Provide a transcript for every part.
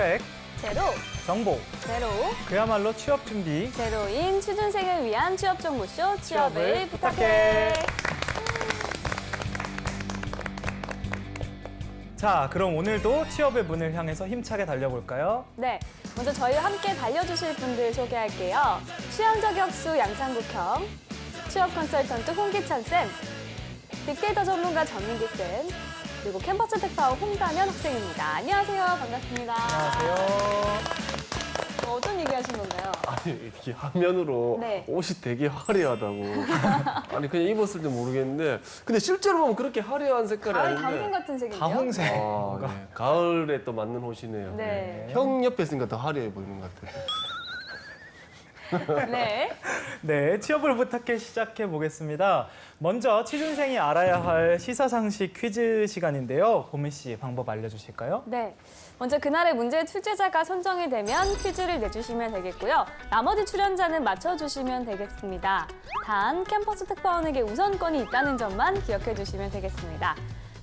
팩, 제로, 정보, 제로, 그야말로 취업 준비. 제로인 취준생을 위한 취업 정보쇼 취업을 취업을 부탁해. 자, 그럼 오늘도 취업의 문을 향해서 힘차게 달려볼까요? 네, 먼저 저희와 함께 달려주실 분들 소개할게요. 취업 저격수 양상국형, 취업 컨설턴트 홍기찬 쌤, 빅데이터 전문가 전민기 쌤, 그리고 캠퍼스 특파원 홍다면 학생입니다. 안녕하세요. 반갑습니다. 안녕하세요. 어떤 얘기 하신 건가요? 아니 이렇게 화면으로 네. 옷이 되게 화려하다고. 아니 그냥 입었을 때 모르겠는데 근데 실제로 보면 그렇게 화려한 색깔이 가을 아닌데. 당근 같은 색인데요? 다홍색. 아, 네. 가을에 또 맞는 옷이네요. 네. 형 옆에 있으니까 더 화려해 보이는 것 같아요. 네. 네, 취업을 부탁해 시작해 보겠습니다. 먼저 취준생이 알아야 할 시사상식 퀴즈 시간인데요. 보미 씨 방법 알려주실까요? 네. 먼저 그날의 문제 출제자가 선정이 되면 퀴즈를 내주시면 되겠고요. 나머지 출연자는 맞춰주시면 되겠습니다. 단 캠퍼스 특파원에게 우선권이 있다는 점만 기억해 주시면 되겠습니다.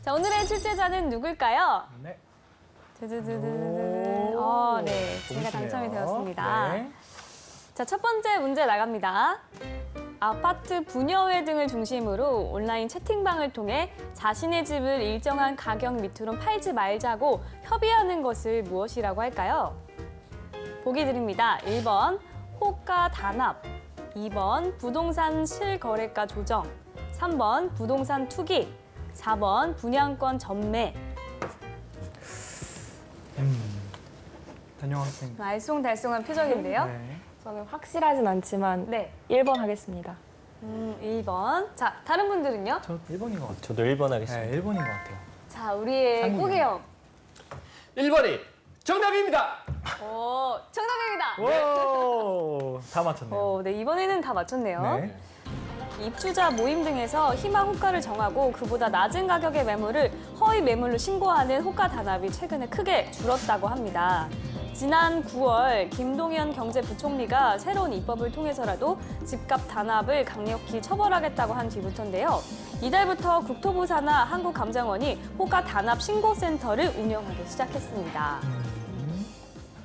자, 오늘의 출제자는 누굴까요? 네. 두두두두두. 오, 네. 제가 보이시네요. 당첨이 되었습니다. 네. 자, 첫 번째 문제 나갑니다. 아파트 분여회 등을 중심으로 온라인 채팅방을 통해 자신의 집을 일정한 가격 밑으로 팔지 말자고 협의하는 것을 무엇이라고 할까요? 보기 드립니다. 1번 호가 단합, 2번 부동산 실거래가 조정, 3번 부동산 투기, 4번 분양권 전매. 단영 학생. 알쏭달쏭한 표정인데요. 네. 저는 확실하진 않지만 네. 1번 하겠습니다. 1번. 자, 다른 분들은요? 저 1번인 것 같아요. 저도 1번 하겠습니다. 네, 1번인 것 같아요. 자, 우리의 상민이요. 꼬개형. 1번이 정답입니다. 오, 정답입니다. 오, 다 맞췄네요. 네, 이번에는 다 맞췄네요. 네. 입주자 모임 등에서 희망 호가를 정하고 그보다 낮은 가격의 매물을 허위 매물로 신고하는 호가 단합이 최근에 크게 줄었다고 합니다. 지난 9월 김동연 경제부총리가 새로운 입법을 통해서라도 집값 단합을 강력히 처벌하겠다고 한 뒤부터인데요. 이달부터 국토부사나 한국감정원이 호가 단합 신고센터를 운영하기 시작했습니다.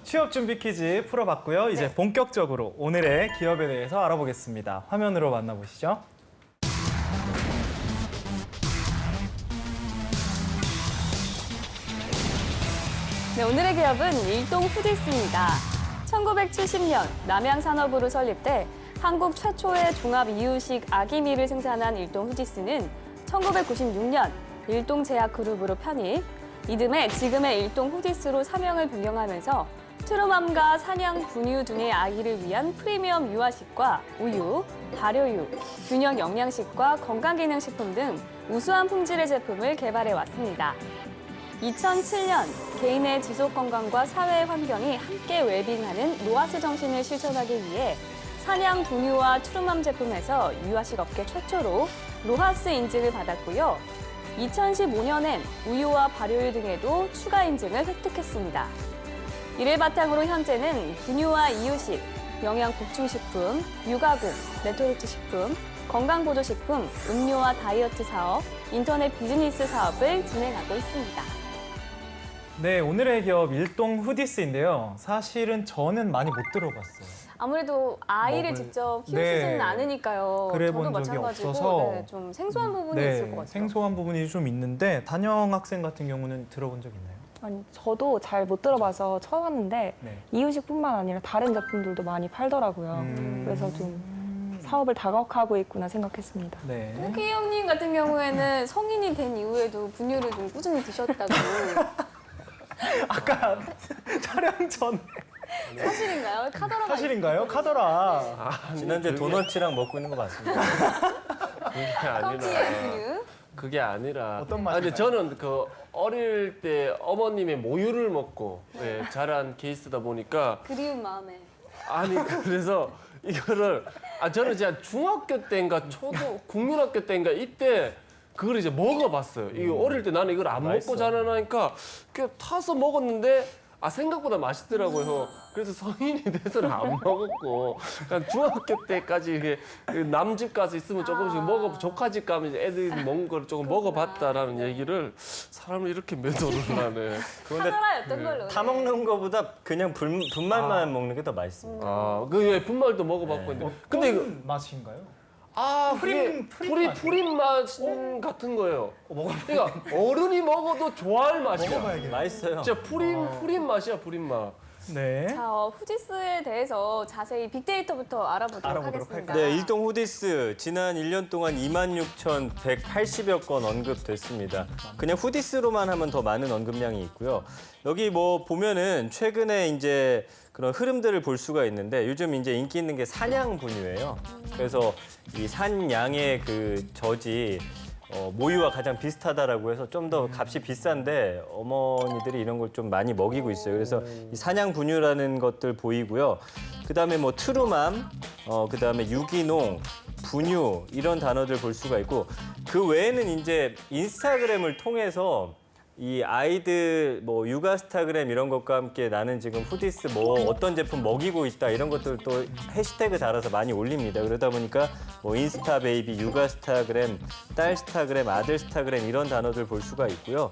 취업 준비 퀴즈 풀어봤고요. 이제 네. 본격적으로 오늘의 기업에 대해서 알아보겠습니다. 화면으로 만나보시죠. 네, 오늘의 기업은 일동 후디스입니다. 1970년 남양산업으로 설립돼 한국 최초의 종합 이유식 아기미를 생산한 일동 후디스는 1996년 일동제약그룹으로 편입, 이듬해 지금의 일동 후디스로 사명을 변경하면서 트루맘과 사냥 분유 등의 아기를 위한 프리미엄 유아식과 우유, 발효유, 균형 영양식과 건강기능식품 등 우수한 품질의 제품을 개발해 왔습니다. 2007년 개인의 지속 건강과 사회 환경이 함께 웰빙하는 로하스 정신을 실천하기 위해 사냥 분유와 트루맘 제품에서 유아식 업계 최초로 로하스 인증을 받았고요. 2015년엔 우유와 발효유 등에도 추가 인증을 획득했습니다. 이를 바탕으로 현재는 분유와 이유식, 영양 보충식품, 육아공, 레토르트 식품, 건강보조식품, 음료와 다이어트 사업, 인터넷 비즈니스 사업을 진행하고 있습니다. 네, 오늘의 기업 일동 후디스인데요. 사실은 저는 많이 못 들어봤어요. 아무래도 아이를 먹을- 직접 네. 키우시지는 않으니까요. 그래 저도 본 적이 마찬가지고 없어서. 네, 좀 생소한 부분이 네, 있을 것 같아요. 생소한 부분이 좀 있는데 단영 학생 같은 경우는 들어본 적 있나요? 아니, 저도 잘 못 들어봐서 처음 왔는데 네. 이유식뿐만 아니라 다른 제품들도 많이 팔더라고요. 그래서 좀 사업을 다각화하고 있구나 생각했습니다. 네. 호기 형님 같은 경우에는 성인이 된 이후에도 분유를 좀 꾸준히 드셨다고. 아까 촬영 전 사실인가요? 카더라가 사실인가요? 카더라. 지난주에 도너츠랑 먹고 있는 거 맞습니다. 그게 커피에 아니라. 분유. 그게 아니라. 어떤 근데 맛인가요? 저는 그 어릴 때 어머님의 모유를 먹고 예, 자란 케이스다 보니까 그리운 마음에. 아니 그래서 이거를 저는 진짜 중학교 때인가 국민학교 때인가 이때 그걸 이제 먹어봤어요. 이거 어릴 때 나는 이걸 안 먹고 맛있어. 자라나니까 그냥 타서 먹었는데 생각보다 맛있더라고요. 그래서 성인이 돼서는 안 먹었고 그냥 중학교 때까지 이게 남집 가서 있으면 조금씩 조카 집 가면 이제 애들이 먹는 걸 조금 먹어봤다라는 얘기를 사람을 이렇게 매도를 하네. 그런데 하나였던 걸로. 타 먹는 거보다 그냥 분말만 먹는 게 더 맛있습니다. 그 분말도 먹어봤고 근데 이거 어떤 맛인가요? 그게 프린 프린 맛 같은 거예요. 그러니까 어른이 먹어도 좋아할 맛이야. 먹어봐야겠네. 맛있어요. 진짜 프린 맛이야, 프린 맛. 네. 자, 후지스에 대해서 자세히 빅데이터부터 알아보도록 하겠습니다. 네, 일동 후디스 지난 1년 동안 26,180여 건 언급됐습니다. 그냥 후디스로만 하면 더 많은 언급량이 있고요. 여기 뭐 보면은 최근에 이제 그런 흐름들을 볼 수가 있는데 요즘 이제 인기 있는 게 사냥 분유예요. 그래서 이 산양의 그 젖이 모유와 가장 비슷하다라고 해서 좀 더 값이 비싼데 어머니들이 이런 걸 좀 많이 먹이고 있어요. 그래서 이 사냥 분유라는 것들 보이고요. 그다음에 뭐 트루맘, 그다음에 유기농, 분유 이런 단어들 볼 수가 있고 그 외에는 이제 인스타그램을 통해서 이 아이들 뭐 육아스타그램 이런 것과 함께 나는 지금 후디스 뭐 어떤 제품 먹이고 있다 이런 것들 또 해시태그 달아서 많이 올립니다. 그러다 보니까 뭐 인스타 베이비, 육아스타그램, 딸스타그램, 아들스타그램 이런 단어들 볼 수가 있고요.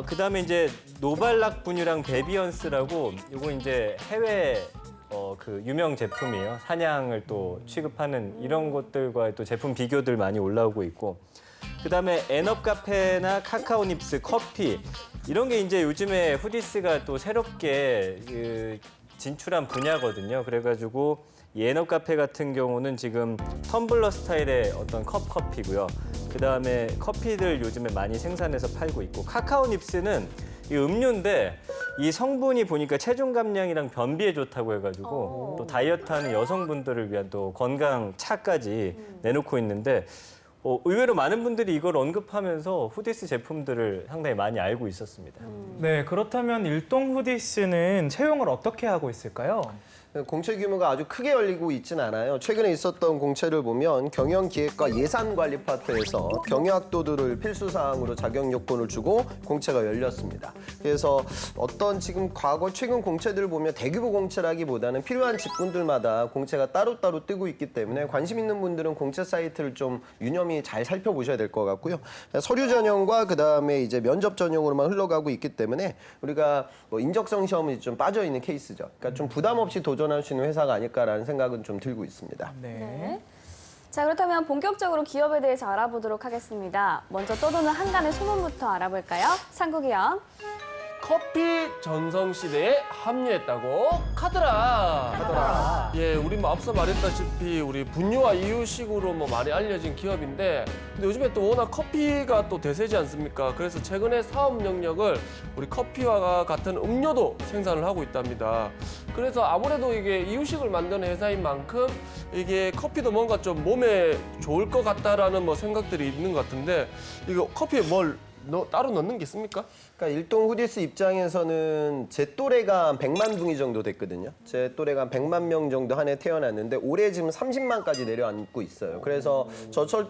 그다음에 이제 노발락 분유랑 베비언스라고 이거 이제 해외 그 유명 제품이에요. 사냥을 또 취급하는 이런 것들과 또 제품 비교들 많이 올라오고 있고 그다음에 엔업 카페나 카카오 닙스, 커피 이런 게 이제 요즘에 후디스가 또 새롭게 진출한 분야거든요. 그래가지고 이 엔업 카페 같은 경우는 지금 텀블러 스타일의 어떤 컵 커피고요. 그다음에 커피들 요즘에 많이 생산해서 팔고 있고 카카오 닙스는 이 음료인데 이 성분이 보니까 체중 감량이랑 변비에 좋다고 해가지고 또 다이어트하는 여성분들을 위한 또 건강 차까지 내놓고 있는데 의외로 많은 분들이 이걸 언급하면서 후디스 제품들을 상당히 많이 알고 있었습니다. 네, 그렇다면 일동 후디스는 채용을 어떻게 하고 있을까요? 공채 규모가 아주 크게 열리고 있진 않아요. 최근에 있었던 공채를 보면 경영기획과 예산관리 파트에서 경영학도들을 필수 사항으로 자격 요건을 주고 공채가 열렸습니다. 그래서 어떤 지금 과거 최근 공채들을 보면 대규모 공채라기보다는 필요한 직군들마다 공채가 따로따로 뜨고 있기 때문에 관심 있는 분들은 공채 사이트를 좀 유념히 잘 살펴보셔야 될 것 같고요. 서류 전형과 그다음에 이제 면접 전형으로만 흘러가고 있기 때문에 우리가 뭐 인적성 시험이 좀 빠져 있는 케이스죠. 그러니까 좀 부담 없이 도전할 수 있는 회사가 아닐까라는 생각은 좀 들고 있습니다. 네. 자, 그렇다면 본격적으로 기업에 대해서 알아보도록 하겠습니다. 먼저 떠도는 한간의 소문부터 알아볼까요? 상국이요. 커피 전성시대에 합류했다고 카더라. 예, 우리 뭐 앞서 말했다시피 우리 분유와 이유식으로 뭐 많이 알려진 기업인데 근데 요즘에 또 워낙 커피가 또 대세지 않습니까? 그래서 최근에 사업 영역을 우리 커피와 같은 음료도 생산을 하고 있답니다. 그래서 아무래도 이게 이유식을 만드는 회사인 만큼 이게 커피도 뭔가 좀 몸에 좋을 것 같다라는 뭐 생각들이 있는 것 같은데 이거 커피에 뭘 따로 넣는 게 있습니까? 그러니까 일동 후디스 입장에서는 제 또래가 한 100만 둥이 정도 됐거든요. 제 또래가 한 100만 명 정도 한 해 태어났는데 올해 지금 30만까지 내려앉고 있어요. 그래서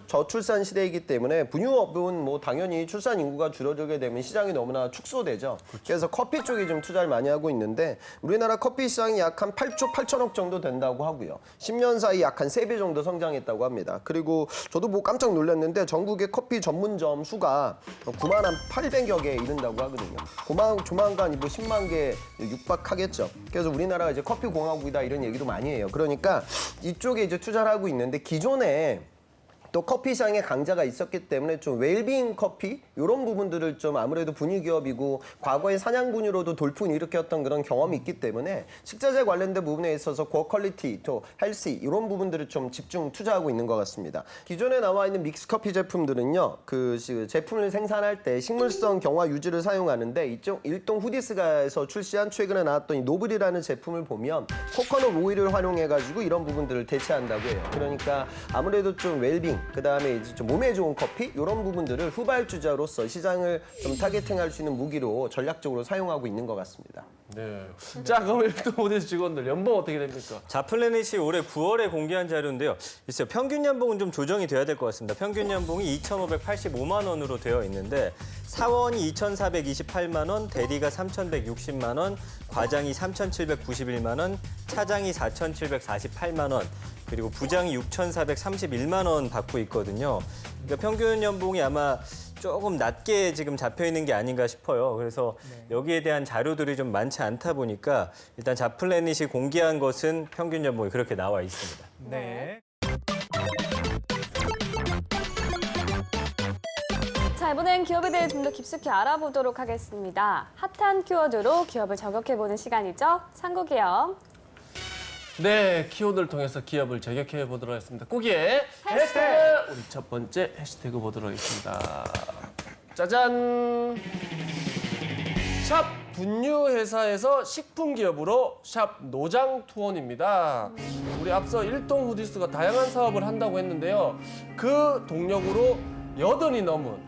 저출산 시대이기 때문에 분유업은 뭐 당연히 출산 인구가 줄어들게 되면 시장이 너무나 축소되죠. 그래서 커피 쪽에 좀 투자를 많이 하고 있는데 우리나라 커피 시장이 약 한 8조 8천억 정도 된다고 하고요. 10년 사이 약 한 3배 정도 성장했다고 합니다. 그리고 저도 뭐 깜짝 놀랐는데 전국의 커피 전문점 수가 9만 한 800여 개 이른다고 하거든요. 조만간 뭐 10만 개 육박하겠죠. 그래서 우리나라가 이제 커피 공화국이다 이런 얘기도 많이 해요. 그러니까 이쪽에 이제 투자를 하고 있는데 기존에 또 커피 시장에 강자가 있었기 때문에 좀 웰빙 커피 이런 부분들을 좀 아무래도 분유기업이고 과거에 사냥 분유로도 돌풍을 일으켰던 그런 경험이 있기 때문에 식자재 관련된 부분에 있어서 고퀄리티 또 헬시 이런 부분들을 좀 집중 투자하고 있는 것 같습니다. 기존에 나와 있는 믹스커피 제품들은요 그 제품을 생산할 때 식물성 경화 유지를 사용하는데 이쪽 일동 후디스가에서 출시한 최근에 나왔던 이 노블이라는 제품을 보면 코코넛 오일을 활용해 가지고 이런 부분들을 대체한다고 해요. 그러니까 아무래도 좀 웰빙 비타민, 그다음에 이제 좀 몸에 좋은 커피 이런 부분들을 후발주자로서 시장을 좀 타겟팅할 수 있는 무기로 전략적으로 사용하고 있는 것 같습니다. 네. 자, 그럼 일동 후디스 직원들 연봉 어떻게 됩니까? 자플래닛이 올해 9월에 공개한 자료인데요. 글쎄요, 평균 연봉은 좀 조정이 돼야 될 것 같습니다. 평균 연봉이 2,585만 원으로 되어 있는데 사원이 2,428만 원, 대리가 3,160만 원, 과장이 3,791만 원, 차장이 4,748만 원, 그리고 부장이 6,431만 원 받고 있거든요. 그러니까 평균 연봉이 아마 조금 낮게 지금 잡혀 있는 게 아닌가 싶어요. 그래서 여기에 대한 자료들이 좀 많지 않다 보니까 일단 자플래닛이 공개한 것은 평균 연봉이 그렇게 나와 있습니다. 네. 자, 이번엔 기업에 대해 좀 더 깊숙이 알아보도록 하겠습니다. 핫한 키워드로 기업을 저격해보는 시간이죠. 상고기업. 네, 키워드를 통해서 기업을 저격해 보도록 하겠습니다. 꾸기의 해시태그! 우리 첫 번째 해시태그 보도록 하겠습니다. 짜잔! 샵 분유회사에서 식품기업으로 샵 노장투원입니다. 우리 앞서 일동 후디스가 다양한 사업을 한다고 했는데요. 그 동력으로 여든이 넘은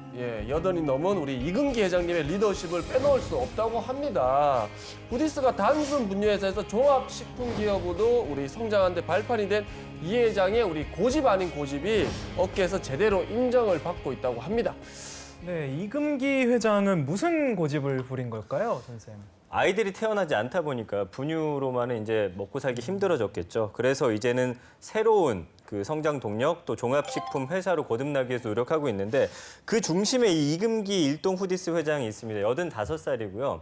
우리 이금기 회장님의 리더십을 빼놓을 수 없다고 합니다. 후디스가 단순 분유회사에서 종합식품기업으로 우리 성장하는 데 발판이 된 이 회장의 우리 고집 아닌 고집이 업계에서 제대로 인정을 받고 있다고 합니다. 네, 이금기 회장은 무슨 고집을 부린 걸까요, 선생님? 아이들이 태어나지 않다 보니까 분유로만은 이제 먹고 살기 힘들어졌겠죠. 그래서 이제는 새로운 그 성장 동력 또 종합식품 회사로 거듭나기 위해서 노력하고 있는데 그 중심에 이 이금기 일동 후디스 회장이 있습니다. 85살이고요.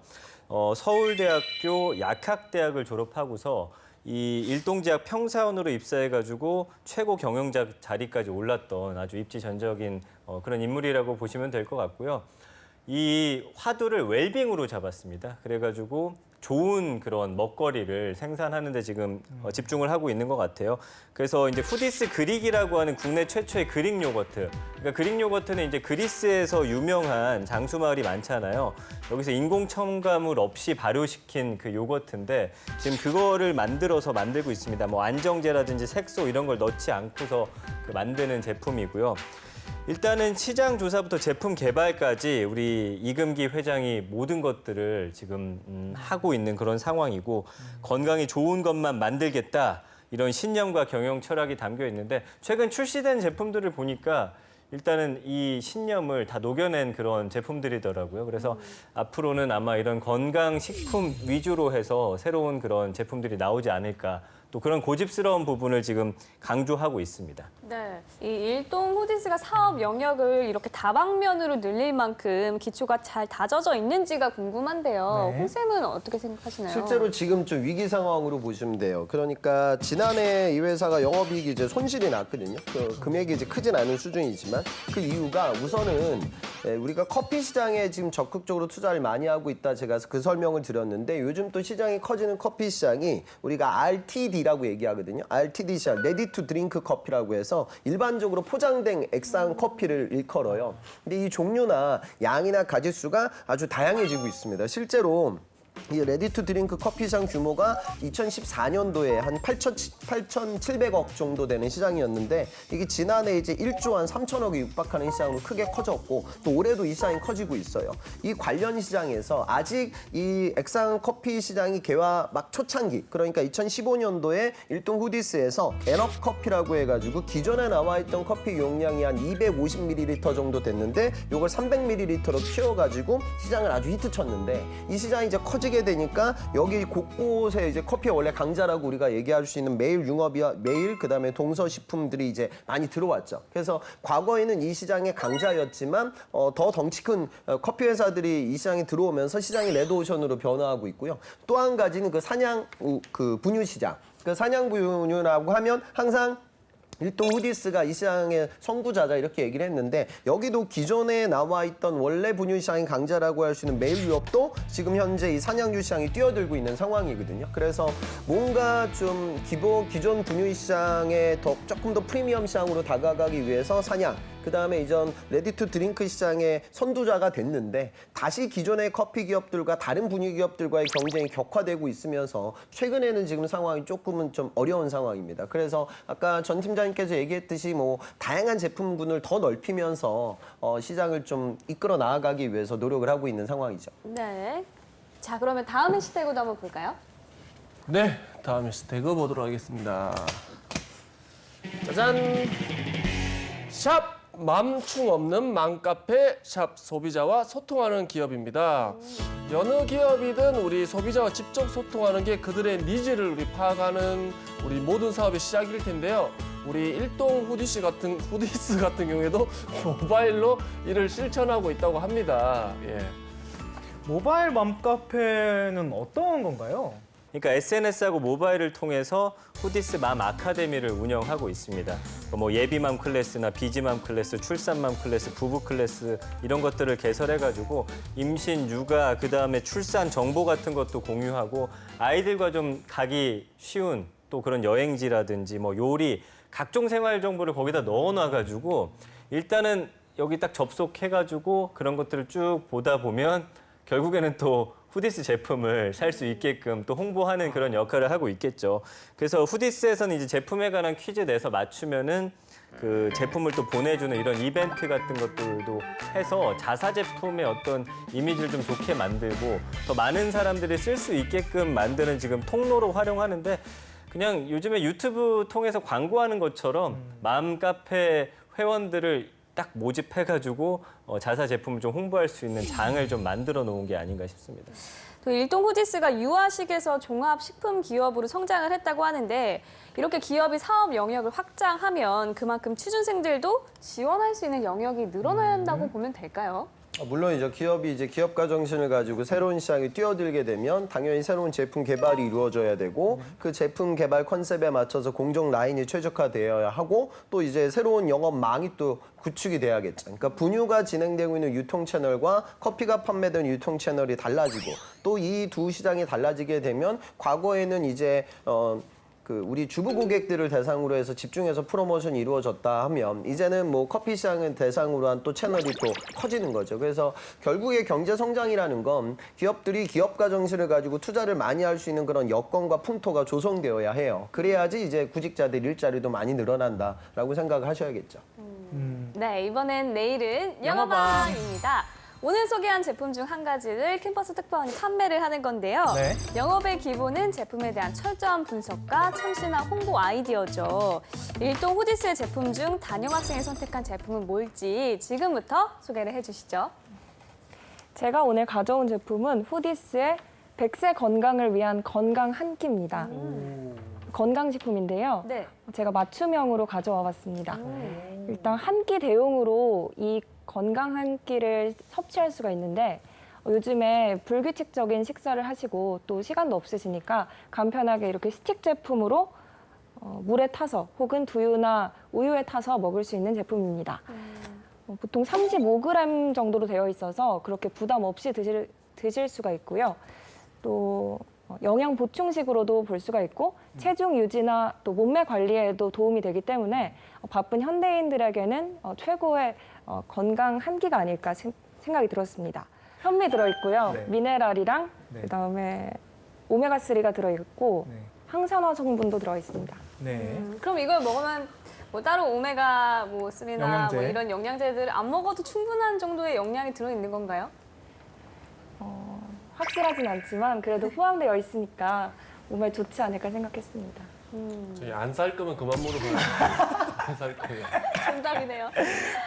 서울대학교 약학대학을 졸업하고서 이 일동제약 평사원으로 입사해가지고 최고 경영자 자리까지 올랐던 아주 입지전적인 그런 인물이라고 보시면 될 것 같고요. 이 화두를 웰빙으로 잡았습니다. 그래가지고 좋은 그런 먹거리를 생산하는 데 지금 집중을 하고 있는 것 같아요. 그래서 이제 후디스 그릭이라고 하는 국내 최초의 그릭 요거트. 그러니까 그릭 요거트는 이제 그리스에서 유명한 장수마을이 많잖아요. 여기서 인공 첨가물 없이 발효시킨 그 요거트인데 지금 그거를 만들고 있습니다. 뭐 안정제라든지 색소 이런 걸 넣지 않고서 그 만드는 제품이고요. 일단은 시장 조사부터 제품 개발까지 우리 이금기 회장이 모든 것들을 지금 하고 있는 그런 상황이고 건강에 좋은 것만 만들겠다 이런 신념과 경영 철학이 담겨 있는데 최근 출시된 제품들을 보니까 일단은 이 신념을 다 녹여낸 그런 제품들이더라고요. 그래서 앞으로는 아마 이런 건강식품 위주로 해서 새로운 그런 제품들이 나오지 않을까. 또 그런 고집스러운 부분을 지금 강조하고 있습니다. 네, 이 일동 후디스가 사업 영역을 이렇게 다방면으로 늘릴 만큼 기초가 잘 다져져 있는지가 궁금한데요. 네. 홍 쌤은 어떻게 생각하시나요? 실제로 지금 좀 위기 상황으로 보시면 돼요. 그러니까 지난해 이 회사가 영업이익이 이제 손실이 났거든요. 그 금액이 이제 크진 않은 수준이지만 그 이유가 우선은 우리가 커피 시장에 지금 적극적으로 투자를 많이 하고 있다. 제가 그 설명을 드렸는데 요즘 또 시장이 커지는 커피 시장이 우리가 RTD라고 얘기하거든요. RTD 시장, 레디 투 드링크 커피라고 해서 일반적으로 포장된 액상 커피를 일컬어요. 근데 이 종류나 양이나 가짓수가 아주 다양해지고 있습니다. 실제로 이 레디 투 드링크 커피 시장 규모가 2014년도에 한 8,700억 정도 되는 시장이었는데 이게 지난해 이제 1조 한 3천억이 육박하는 시장으로 크게 커졌고 또 올해도 이 시장이 커지고 있어요. 이 관련 시장에서 아직 이 액상 커피 시장이 개화 막 초창기 그러니까 2015년도에 일동 후디스에서 엔업 커피라고 해가지고 기존에 나와 있던 커피 용량이 한 250ml 정도 됐는데 이걸 300ml로 키워가지고 시장을 아주 히트쳤는데 이 시장이 이제 커지게 되니까 여기 곳곳에 이제 커피의 원래 강자라고 우리가 얘기할 수 있는 매일 융업이와 매일 그다음에 동서식품들이 이제 많이 들어왔죠. 그래서 과거에는 이 시장의 강자였지만 더 덩치 큰 커피 회사들이 이 시장에 들어오면서 시장이 레드오션으로 변화하고 있고요. 또 한 가지는 그 사냥 그 분유 시장. 그 사냥 분유라고 하면 항상 일동 후디스가 이 시장의 선구자다 이렇게 얘기를 했는데 여기도 기존에 나와 있던 원래 분유 시장의 강자라고 할 수 있는 매일 유업도 지금 현재 이 산양유 시장이 뛰어들고 있는 상황이거든요. 그래서 뭔가 좀 기존 분유 시장에 조금 더 프리미엄 시장으로 다가가기 위해서 산양 그다음에 이전 레디 투 드링크 시장의 선두자가 됐는데 다시 기존의 커피 기업들과 다른 분유 기업들과의 경쟁이 격화되고 있으면서 최근에는 지금 상황이 조금은 좀 어려운 상황입니다. 그래서 아까 전 팀장님께서 얘기했듯이 뭐 다양한 제품군을 더 넓히면서 시장을 좀 이끌어 나아가기 위해서 노력을 하고 있는 상황이죠. 네. 자, 그러면 다음 해시태그도 한번 볼까요? 네, 다음 해시태그 보도록 하겠습니다. 짜잔! 샵 맘충 없는 맘카페 샵 소비자와 소통하는 기업입니다. 여느 기업이든 우리 소비자와 직접 소통하는 게 그들의 니즈를 우리 파악하는 우리 모든 사업의 시작일 텐데요. 우리 일동 후디스 같은 경우에도 모바일로 이를 실천하고 있다고 합니다. 예. 모바일 맘카페는 어떤 건가요? 그러니까 SNS하고 모바일을 통해서 후디스 맘 아카데미를 운영하고 있습니다. 뭐 예비맘 클래스나 비지맘 클래스, 출산맘 클래스, 부부 클래스 이런 것들을 개설해가지고 임신, 육아, 그다음에 출산 정보 같은 것도 공유하고 아이들과 좀 가기 쉬운 또 그런 여행지라든지 뭐 요리, 각종 생활 정보를 거기다 넣어놔가지고 일단은 여기 딱 접속해가지고 그런 것들을 쭉 보다 보면 결국에는 또 후디스 제품을 살 수 있게끔 또 홍보하는 그런 역할을 하고 있겠죠. 그래서 후디스에서는 이제 제품에 관한 퀴즈 내서 맞추면은 그 제품을 또 보내주는 이런 이벤트 같은 것들도 해서 자사 제품의 어떤 이미지를 좀 좋게 만들고 더 많은 사람들이 쓸 수 있게끔 만드는 지금 통로로 활용하는데 그냥 요즘에 유튜브 통해서 광고하는 것처럼 맘카페 회원들을 딱 모집해가지고 자사 제품을 좀 홍보할 수 있는 장을 좀 만들어 놓은 게 아닌가 싶습니다. 또 일동 후디스가 유아식에서 종합식품 기업으로 성장을 했다고 하는데 이렇게 기업이 사업 영역을 확장하면 그만큼 취준생들도 지원할 수 있는 영역이 늘어나야 한다고 보면 될까요? 물론이죠. 기업이 이제 기업가 정신을 가지고 새로운 시장에 뛰어들게 되면 당연히 새로운 제품 개발이 이루어져야 되고 그 제품 개발 컨셉에 맞춰서 공정 라인이 최적화되어야 하고 또 이제 새로운 영업망이 또 구축이 돼야겠죠. 그러니까 분유가 진행되고 있는 유통 채널과 커피가 판매되는 유통 채널이 달라지고 또 이 두 시장이 달라지게 되면 과거에는 이제 우리 주부 고객들을 대상으로 해서 집중해서 프로모션이 이루어졌다 하면 이제는 뭐 커피 시장을 대상으로 한 또 채널이 또 커지는 거죠. 그래서 결국에 경제 성장이라는 건 기업들이 기업가 정신을 가지고 투자를 많이 할 수 있는 그런 여건과 풍토가 조성되어야 해요. 그래야지 이제 구직자들 일자리도 많이 늘어난다라고 생각을 하셔야겠죠. 네, 이번엔 내일은 영어방입니다. 오늘 소개한 제품 중 한 가지를 캠퍼스 특파원이 판매를 하는 건데요. 네. 영업의 기본은 제품에 대한 철저한 분석과 참신한 홍보 아이디어죠. 일동 후디스의 제품 중 단영 학생이 선택한 제품은 뭘지 지금부터 소개를 해주시죠. 제가 오늘 가져온 제품은 후디스의 100세 건강을 위한 건강 한 끼입니다. 건강식품인데요. 네. 제가 맞춤형으로 가져와 봤습니다. 일단 한 끼 대용으로 이 건강 한 끼를 섭취할 수가 있는데 요즘에 불규칙적인 식사를 하시고 또 시간도 없으시니까 간편하게 이렇게 스틱 제품으로 물에 타서 혹은 두유나 우유에 타서 먹을 수 있는 제품입니다. 보통 35g 정도로 되어 있어서 그렇게 부담 없이 드실 수가 있고요. 또 영양 보충식으로도 볼 수가 있고 체중 유지나 또 몸매 관리에도 도움이 되기 때문에 바쁜 현대인들에게는 최고의 건강 한 끼가 아닐까 생각이 들었습니다. 현미 들어있고요. 네. 미네랄이랑 네. 그다음에 오메가3가 들어있고 네. 항산화 성분도 들어있습니다. 네. 그럼 이걸 먹으면 뭐 따로 오메가 뭐 3나 영양제. 뭐 이런 영양제들 안 먹어도 충분한 정도의 영양이 들어있는 건가요? 확실하진 않지만 그래도 포함되어 있으니까 몸에 좋지 않을까 생각했습니다. 저희 안 살 거면 그만 물어보세요. 안 살 거예요. 정답이네요.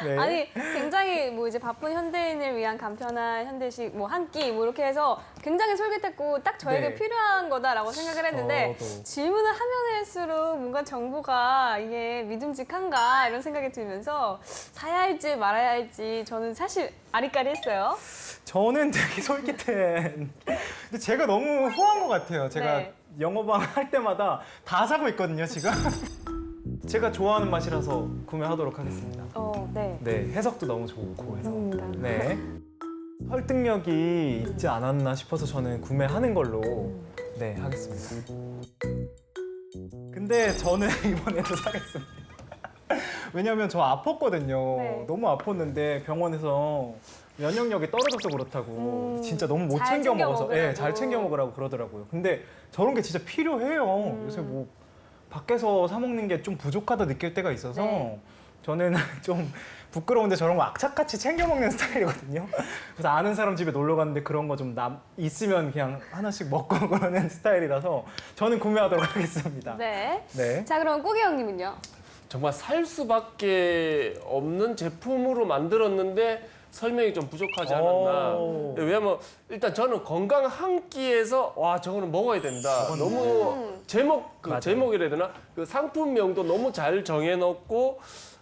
네. 아니 굉장히 뭐 이제 바쁜 현대인을 위한 간편한 현대식 뭐 한 끼 뭐 이렇게 해서 굉장히 솔깃했고 딱 저에게 네. 필요한 거다라고 생각을 했는데 저도. 질문을 하면 할수록 뭔가 정보가 이게 믿음직한가 이런 생각이 들면서 사야 할지 말아야 할지 저는 사실 아리까리했어요. 저는 되게 솔깃한. 근데 제가 너무 후한 것 같아요. 제가 네. 영어방 할 때마다 다 사고 있거든요, 지금. 제가 좋아하는 맛이라서 구매하도록 하겠습니다. 네. 네, 해석도 너무 좋고 해서. 감사합니다. 네. 설득력이 있지 않았나 싶어서 저는 구매하는 걸로 네, 하겠습니다. 근데 저는 이번에도 사겠습니다. 왜냐면 저 아팠거든요. 네. 너무 아팠는데 병원에서 면역력이 떨어져서 그렇다고 진짜 너무 못 잘 챙겨 챙겨 먹어서 먹으라고. 네, 잘 챙겨 먹으라고 그러더라고요. 근데 저런 게 진짜 필요해요. 요새 뭐 밖에서 사 먹는 게 좀 부족하다 느낄 때가 있어서 네. 저는 좀 부끄러운데 저런 거 악착같이 챙겨 먹는 스타일이거든요. 그래서 아는 사람 집에 놀러 갔는데 그런 거 좀 있으면 그냥 하나씩 먹고 그러는 스타일이라서 저는 구매하도록 하겠습니다. 네. 네. 자, 그럼 꾸기 형님은요? 정말 살 수밖에 없는 제품으로 만들었는데 설명이 좀 부족하지 않았나. 오. 왜냐면 일단 저는 건강 한 끼에서 와 저거는 먹어야 된다. 너무 제목이라 해야 되나? 그 상품명도 너무 잘 정해놓고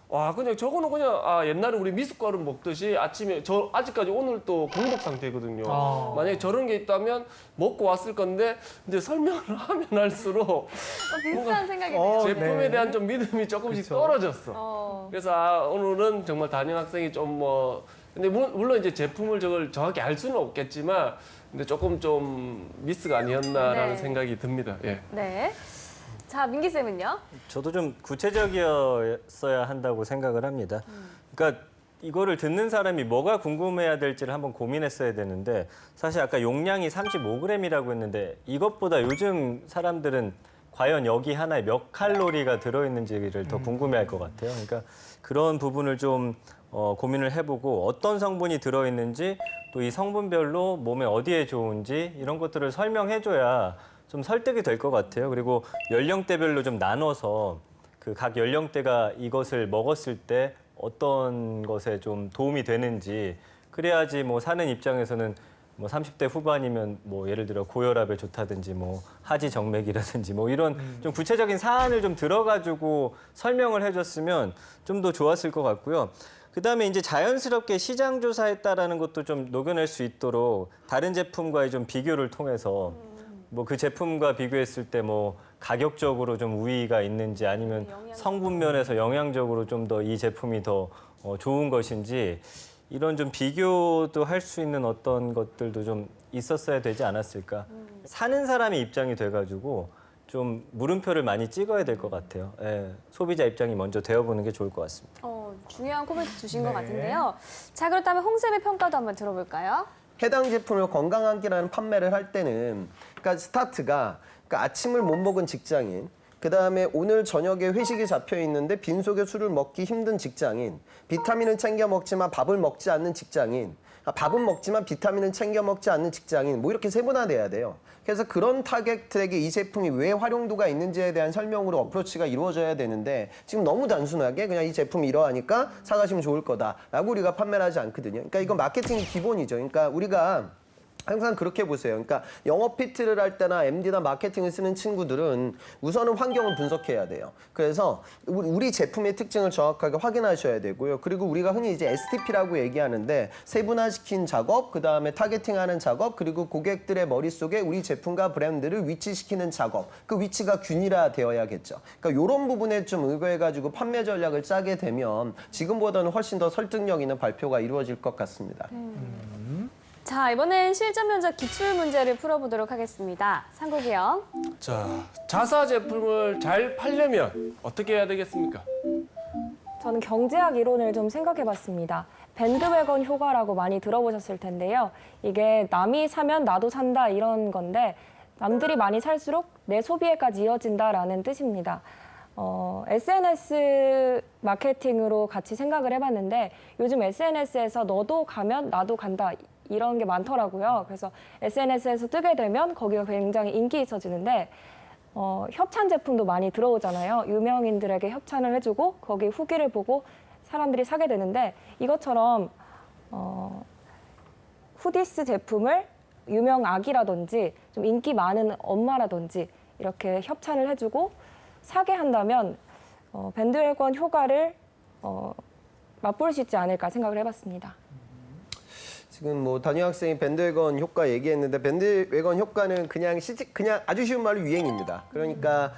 와 그냥 저거는 그냥 옛날에 우리 미숫가루 먹듯이 아침에 저 아직까지 오늘 또 공복 상태거든요. 아. 만약에 저런 게 있다면 먹고 왔을 건데 이제 설명을 하면 할수록 비슷한 생각이 드네요. 제품에 네. 대한 좀 믿음이 조금씩 그쵸. 떨어졌어. 그래서 오늘은 정말 담임 학생이 좀 근데 물론 이제 제품을 저걸 정확히 알 수는 없겠지만 근데 조금 좀 미스가 아니었나라는 네. 생각이 듭니다. 예. 네. 자, 민기 쌤은요? 저도 좀 구체적이었어야 한다고 생각을 합니다. 그러니까 이거를 듣는 사람이 뭐가 궁금해야 될지를 한번 고민했어야 되는데 사실 아까 용량이 35g이라고 했는데 이것보다 요즘 사람들은 과연 여기 하나에 몇 칼로리가 들어있는지를 더 궁금해할 것 같아요. 그러니까 그런 부분을 좀 고민을 해보고 어떤 성분이 들어있는지 또 이 성분별로 몸에 어디에 좋은지 이런 것들을 설명해줘야 좀 설득이 될 것 같아요. 그리고 연령대별로 좀 나눠서 그 각 연령대가 이것을 먹었을 때 어떤 것에 좀 도움이 되는지 그래야지 뭐 사는 입장에서는 뭐 30대 후반이면 뭐 예를 들어 고혈압에 좋다든지 뭐 하지 정맥이라든지 뭐 이런 좀 구체적인 사안을 좀 들어가지고 설명을 해줬으면 좀 더 좋았을 것 같고요. 그다음에 이제 자연스럽게 시장 조사했다라는 것도 좀 녹여낼 수 있도록 다른 제품과의 좀 비교를 통해서 뭐 그 제품과 비교했을 때 뭐 가격적으로 좀 우위가 있는지 아니면 성분 면에서 영양적으로 좀 더 이 제품이 더 좋은 것인지 이런 좀 비교도 할 수 있는 어떤 것들도 좀 있었어야 되지 않았을까. 사는 사람의 입장이 돼가지고 좀 물음표를 많이 찍어야 될 것 같아요. 예, 소비자 입장이 먼저 되어보는 게 좋을 것 같습니다. 중요한 코멘트 주신 것 네. 같은데요. 자, 그렇다면 홍쌤의 평가도 한번 들어볼까요? 해당 제품을 건강 한 끼라는 판매를 할 때는 그러니까 스타트가 그러니까 아침을 못 먹은 직장인, 그다음에 오늘 저녁에 회식이 잡혀 있는데 빈속에 술을 먹기 힘든 직장인, 비타민은 챙겨 먹지만 밥을 먹지 않는 직장인, 밥은 먹지만 비타민은 챙겨 먹지 않는 직장인, 뭐 이렇게 세분화돼야 돼요. 그래서 그런 타겟들에게 이 제품이 왜 활용도가 있는지에 대한 설명으로 어프로치가 이루어져야 되는데 지금 너무 단순하게 그냥 이 제품이 이러하니까 사가시면 좋을 거다라고 우리가 판매를 하지 않거든요. 그러니까 이건 마케팅이 기본이죠. 그러니까 우리가 항상 그렇게 보세요. 그러니까 영업 PT를 할 때나 MD나 마케팅을 쓰는 친구들은 우선은 환경을 분석해야 돼요. 그래서 우리 제품의 특징을 정확하게 확인하셔야 되고요. 그리고 우리가 흔히 이제 STP라고 얘기하는데 세분화시킨 작업, 그다음에 타겟팅하는 작업, 그리고 고객들의 머릿속에 우리 제품과 브랜드를 위치시키는 작업. 그 위치가 균일화되어야겠죠. 그러니까 이런 부분에 좀 의거해가지고 판매 전략을 짜게 되면 지금보다는 훨씬 더 설득력 있는 발표가 이루어질 것 같습니다. 자, 이번엔 실전 면접 기출 문제를 풀어보도록 하겠습니다. 상국이 형. 자, 자사 제품을 잘 팔려면 어떻게 해야 되겠습니까? 저는 경제학 이론을 좀 생각해 봤습니다. 밴드웨건 효과라고 많이 들어보셨을 텐데요. 이게 남이 사면 나도 산다 이런 건데 남들이 많이 살수록 내 소비에까지 이어진다라는 뜻입니다. SNS 마케팅으로 같이 생각을 해봤는데 요즘 SNS에서 너도 가면 나도 간다 이런 게 많더라고요. 그래서 SNS에서 뜨게 되면 거기가 굉장히 인기 있어지는데 협찬 제품도 많이 들어오잖아요. 유명인들에게 협찬을 해주고 거기 후기를 보고 사람들이 사게 되는데 이것처럼 후디스 제품을 유명 아기라든지 좀 인기 많은 엄마라든지 이렇게 협찬을 해주고 사게 한다면 밴드웨건 효과를 맛볼 수 있지 않을까 생각을 해봤습니다. 지금 뭐 담임 학생이 밴드웨건 효과 얘기했는데 밴드웨건 효과는 그냥 아주 쉬운 말로 유행입니다. 그러니까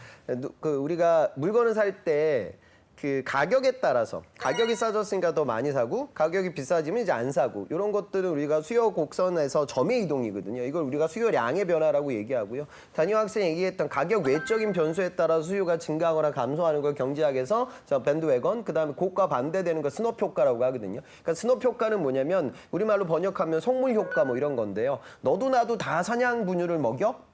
우리가 물건을 살 때 그 가격에 따라서 가격이 싸졌으니까 더 많이 사고 가격이 비싸지면 이제 안 사고 이런 것들은 우리가 수요 곡선에서 점의 이동이거든요. 이걸 우리가 수요량의 변화라고 얘기하고요. 단위 학생이 얘기했던 가격 외적인 변수에 따라 수요가 증가하거나 감소하는 걸 경제학에서 밴드웨건, 그다음에 그것과 반대되는 거 스놉 효과라고 하거든요. 그러니까 스놉 효과는 뭐냐면 우리말로 번역하면 속물 효과 뭐 이런 건데요. 너도 나도 다 사냥 분유를 먹여?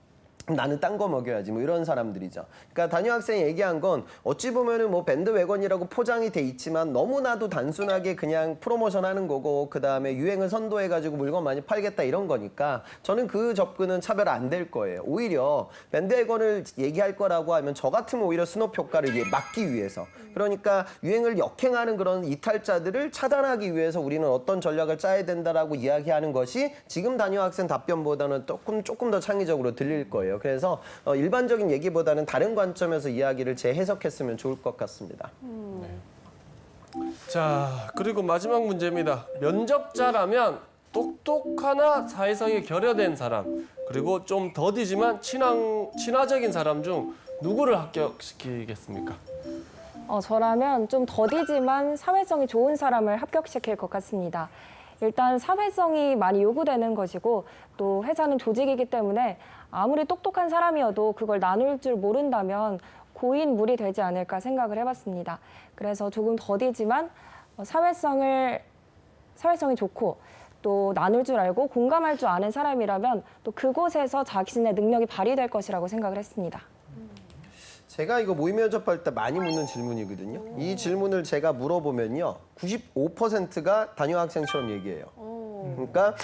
나는 딴 거 먹여야지 뭐 이런 사람들이죠. 그러니까 단유 학생이 얘기한 건 어찌 보면은 뭐 밴드웨건이라고 포장이 돼 있지만 너무나도 단순하게 그냥 프로모션 하는 거고 그다음에 유행을 선도해 가지고 물건 많이 팔겠다 이런 거니까 저는 그 접근은 차별 안 될 거예요. 오히려 밴드웨건을 얘기할 거라고 하면 저 같으면 오히려 스놉 효과를 막기 위해서 그러니까 유행을 역행하는 그런 이탈자들을 차단하기 위해서 우리는 어떤 전략을 짜야 된다라고 이야기하는 것이 지금 단유 학생 답변보다는 조금 더 창의적으로 들릴 거예요. 그래서 일반적인 얘기보다는 다른 관점에서 이야기를 재해석했으면 좋을 것 같습니다. 자, 그리고 마지막 문제입니다. 면접자라면 똑똑하나 사회성이 결여된 사람, 그리고 좀 더디지만 친화적인 사람 중 누구를 합격시키겠습니까? 저라면 좀 더디지만 사회성이 좋은 사람을 합격시킬 것 같습니다. 일단 사회성이 많이 요구되는 것이고 또 회사는 조직이기 때문에 아무리 똑똑한 사람이어도 그걸 나눌 줄 모른다면 고인물이 되지 않을까 생각을 해봤습니다. 그래서 조금 더디지만 사회성이 좋고 또 나눌 줄 알고 공감할 줄 아는 사람이라면 또 그곳에서 자신의 능력이 발휘될 것이라고 생각을 했습니다. 제가 이거 모의 면접할 때 많이 묻는 질문이거든요. 이 질문을 제가 물어보면요. 95%가 단유 학생처럼 얘기해요. 그러니까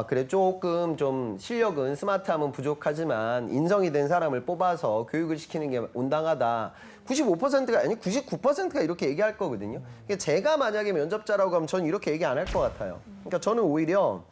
그래 조금 좀 실력은 스마트함은 부족하지만 인성이 된 사람을 뽑아서 교육을 시키는 게 온당하다. 95%가 아니 99%가 이렇게 얘기할 거거든요. 그러니까 제가 만약에 면접자라고 하면 저는 이렇게 얘기 안 할 것 같아요. 그러니까 저는 오히려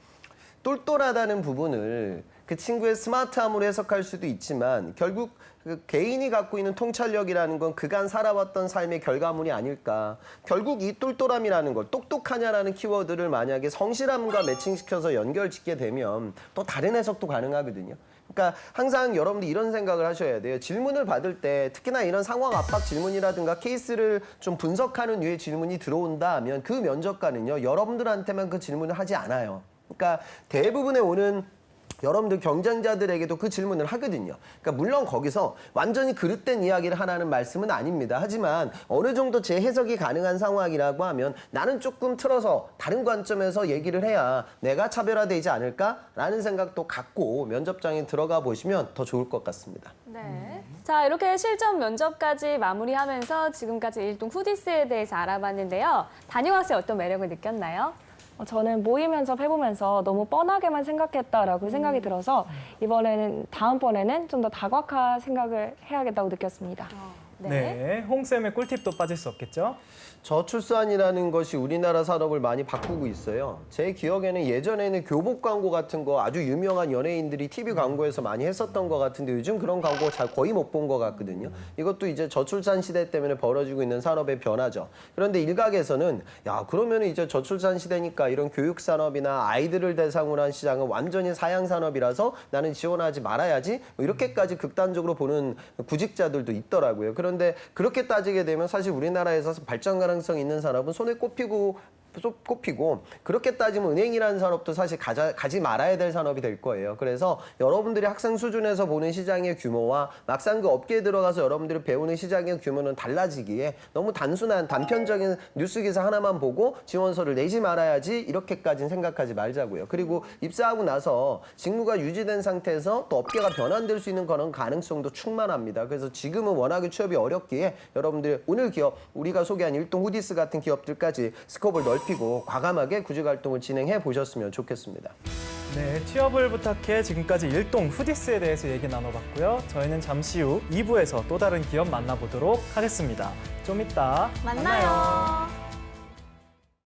똘똘하다는 부분을 그 친구의 스마트함으로 해석할 수도 있지만 결국 그 개인이 갖고 있는 통찰력이라는 건 그간 살아왔던 삶의 결과물이 아닐까. 결국 이 똘똘함이라는 걸 똑똑하냐라는 키워드를 만약에 성실함과 매칭시켜서 연결짓게 되면 또 다른 해석도 가능하거든요. 그러니까 항상 여러분들 이런 생각을 하셔야 돼요. 질문을 받을 때 특히나 이런 상황 압박 질문이라든가 케이스를 좀 분석하는 류의 질문이 들어온다 하면 그 면접관은요. 여러분들한테만 그 질문을 하지 않아요. 그러니까 대부분의 오는 여러분들 경쟁자들에게도 그 질문을 하거든요. 그러니까 물론 거기서 완전히 그릇된 이야기를 하라는 말씀은 아닙니다. 하지만 어느 정도 재해석이 가능한 상황이라고 하면 나는 조금 틀어서 다른 관점에서 얘기를 해야 내가 차별화되지 않을까라는 생각도 갖고 면접장에 들어가 보시면 더 좋을 것 같습니다. 네. 자, 이렇게 실전 면접까지 마무리하면서 지금까지 일동 후디스에 대해서 알아봤는데요. 단유 학생 어떤 매력을 느꼈나요? 저는 모의 면접 해보면서 너무 뻔하게만 생각했다라고 생각이 들어서 다음번에는 좀 더 다각화 생각을 해야겠다고 느꼈습니다. 네, 홍쌤의 꿀팁도 빠질 수 없겠죠? 저출산이라는 것이 우리나라 산업을 많이 바꾸고 있어요. 제 기억에는 예전에는 교복 광고 같은 거 아주 유명한 연예인들이 TV 광고에서 많이 했었던 것 같은데 요즘 그런 광고 거의 못 본 것 같거든요. 이것도 이제 저출산 시대 때문에 벌어지고 있는 산업의 변화죠. 그런데 일각에서는 야 그러면 이제 저출산 시대니까 이런 교육 산업이나 아이들을 대상으로 한 시장은 완전히 사양 산업이라서 나는 지원하지 말아야지 뭐 이렇게까지 극단적으로 보는 구직자들도 있더라고요. 그런데 그렇게 따지게 되면 사실 우리나라에서 발전 가능성 있는 산업은 손에 꼽히고 그렇게 따지면 은행이라는 산업도 사실 가지 말아야 될 산업이 될 거예요. 그래서 여러분들이 학생 수준에서 보는 시장의 규모와 막상 그 업계에 들어가서 여러분들이 배우는 시장의 규모는 달라지기에 너무 단순한 단편적인 뉴스 기사 하나만 보고 지원서를 내지 말아야지 이렇게까지는 생각하지 말자고요. 그리고 입사하고 나서 직무가 유지된 상태에서 또 업계가 변환될 수 있는 그런 가능성도 충만합니다. 그래서 지금은 워낙에 취업이 어렵기에 여러분들이 오늘 기업 우리가 소개한 일동 후디스 같은 기업들까지 스코프를 넓히고 과감하게 구직 활동을 진행해 보셨으면 좋겠습니다. 네, 취업을 부탁해 지금까지 일동 후디스에 대해서 얘기 나눠봤고요. 저희는 잠시 후 2부에서 또 다른 기업 만나보도록 하겠습니다. 좀 이따 만나요.